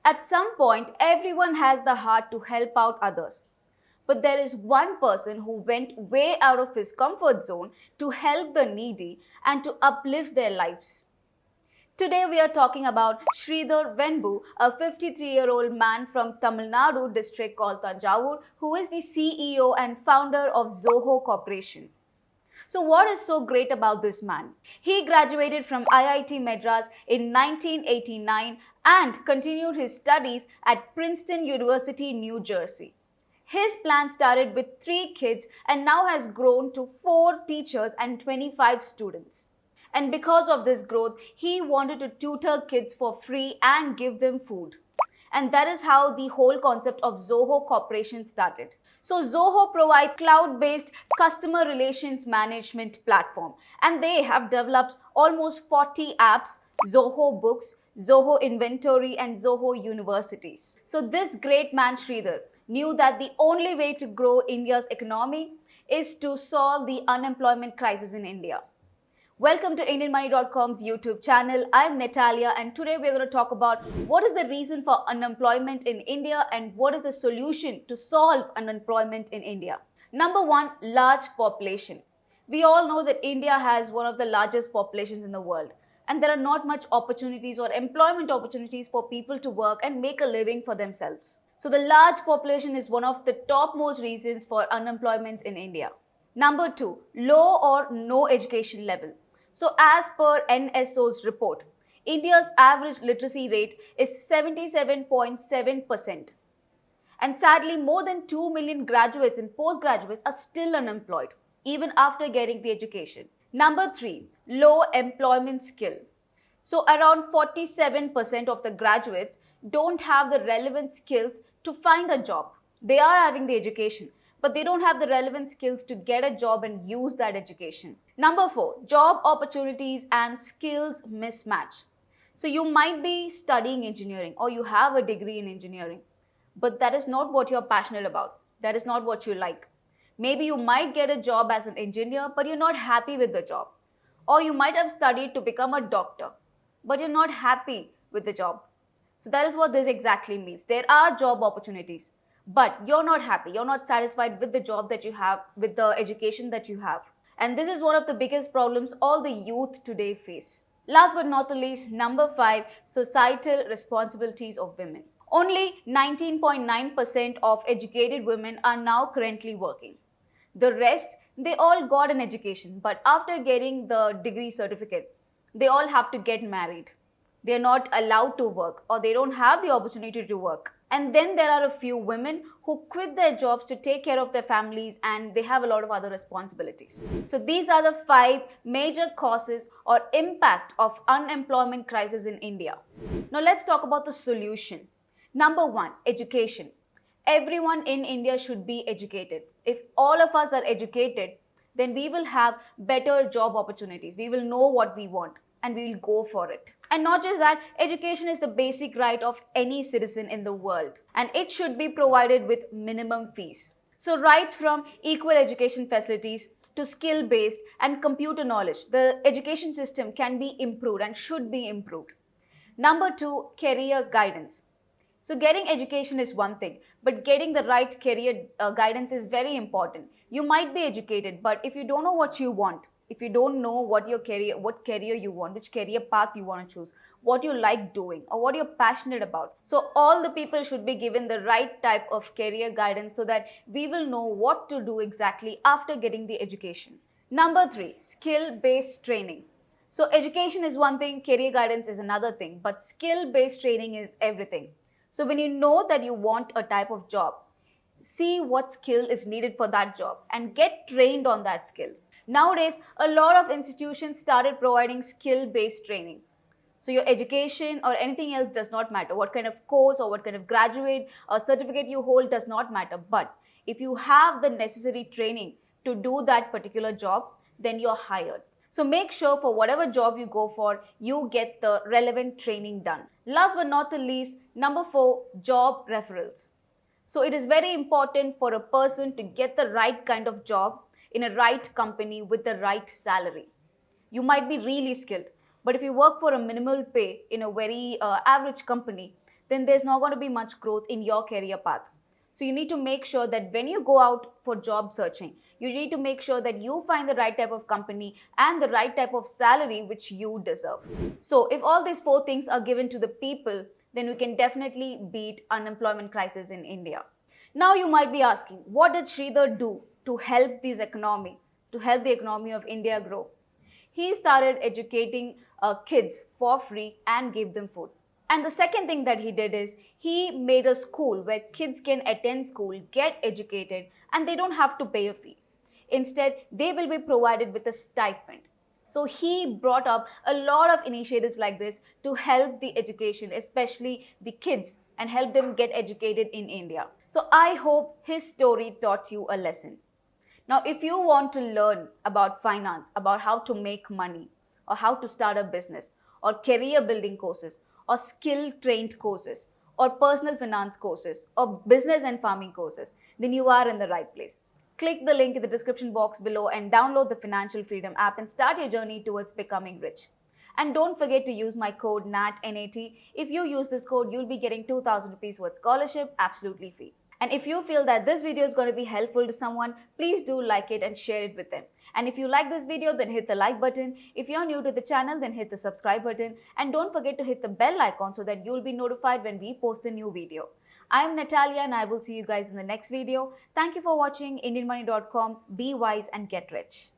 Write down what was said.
At some point, everyone has the heart to help out others. But there is one person who went way out of his comfort zone to help the needy and to uplift their lives. Today we are talking about Sridhar Venbu, a 53-year-old man from Tamil Nadu district called Tanjavur, who is the CEO and founder of Zoho Corporation. So, what is so great about this man? He graduated from IIT Madras in 1989 and continued his studies at Princeton University, New Jersey. His plan started with 3 kids and now has grown to 4 teachers and 25 students. And because of this growth, he wanted to tutor kids for free and give them food. And that is how the whole concept of Zoho Corporation started. So Zoho provides cloud-based customer relations management platform, and they have developed almost 40 apps, Zoho Books, Zoho Inventory and Zoho Universities. So this great man Sridhar knew that the only way to grow India's economy is to solve the unemployment crisis in India. Welcome to IndianMoney.com's YouTube channel. I'm Natalia, and today we're going to talk about what is the reason for unemployment in India and what is the solution to solve unemployment in India. Number one, large population. We all know that India has one of the largest populations in the world, and there are not much opportunities or employment opportunities for people to work and make a living for themselves. So the large population is one of the topmost reasons for unemployment in India. Number two, low or no education level. So as per NSO's report, India's average literacy rate is 77.7%. And sadly, more than 2 million graduates and postgraduates are still unemployed, even after getting the education. Number three, low employment skill. So around 47% of the graduates don't have the relevant skills to find a job. They are having the education, but they don't have the relevant skills to get a job and use that education. Number four, job opportunities and skills mismatch. So you might be studying engineering or you have a degree in engineering, but that is not what you're passionate about. That is not what you like. Maybe you might get a job as an engineer, but you're not happy with the job. Or you might have studied to become a doctor, but you're not happy with the job. So that is what this exactly means. There are job opportunities, but you're not happy. You're not satisfied with the job that you have, with the education that you have. And this is one of the biggest problems all the youth today face. Last but not the least, number five, societal responsibilities of women. Only 19.9% of educated women are now currently working. The rest, they all got an education, but after getting the degree certificate, they all have to get married. They're not allowed to work or they don't have the opportunity to work. And then there are a few women who quit their jobs to take care of their families and they have a lot of other responsibilities. So these are the 5 major causes or impact of unemployment crisis in India. Now let's talk about the solution. Number one, education. Everyone in India should be educated. If all of us are educated, then we will have better job opportunities. We will know what we want and we will go for it. And not just that, education is the basic right of any citizen in the world, and it should be provided with minimum fees. So rights from equal education facilities to skill-based and computer knowledge, the education system can be improved and should be improved. Number two, career guidance. So getting education is one thing, but getting the right career guidance is very important. You might be educated, but if you don't know what you want, if you don't know what career you want, which career path you want to choose, what you like doing or what you're passionate about. So all the people should be given the right type of career guidance so that we will know what to do exactly after getting the education. Number three, skill-based training. So education is one thing, career guidance is another thing, but skill-based training is everything. So when you know that you want a type of job, see what skill is needed for that job and get trained on that skill. Nowadays, a lot of institutions started providing skill-based training. So your education or anything else does not matter. What kind of course or what kind of graduate or certificate you hold does not matter. But if you have the necessary training to do that particular job, then you're hired. So make sure for whatever job you go for, you get the relevant training done. Last but not the least, number four, job referrals. So it is very important for a person to get the right kind of job in a right company with the right salary. You might be really skilled, but if you work for a minimal pay in a very average company, then there's not going to be much growth in your career path. So you need to make sure that when you go out for job searching, you need to make sure that you find the right type of company and the right type of salary which you deserve. So if all these four things are given to the people, then we can definitely beat unemployment crisis in India. Now you might be asking, what did Sridhar do to help the economy of India grow? He started educating kids for free and gave them food. And the second thing that he did is he made a school where kids can attend school, get educated, and they don't have to pay a fee. Instead, they will be provided with a stipend. So he brought up a lot of initiatives like this to help the education, especially the kids, and help them get educated in India. So I hope his story taught you a lesson. Now, if you want to learn about finance, about how to make money, or how to start a business, or career building courses, or skill trained courses, or personal finance courses, or business and farming courses, then you are in the right place. Click the link in the description box below and download the Financial Freedom app and start your journey towards becoming rich. And don't forget to use my code NAT. If you use this code, you'll be getting 2,000 rupees worth scholarship absolutely free. And if you feel that this video is going to be helpful to someone, please do like it and share it with them. And if you like this video, then hit the like button. If you're new to the channel, then hit the subscribe button. And don't forget to hit the bell icon so that you'll be notified when we post a new video. I'm Natalia and I will see you guys in the next video. Thank you for watching IndianMoney.com. Be wise and get rich.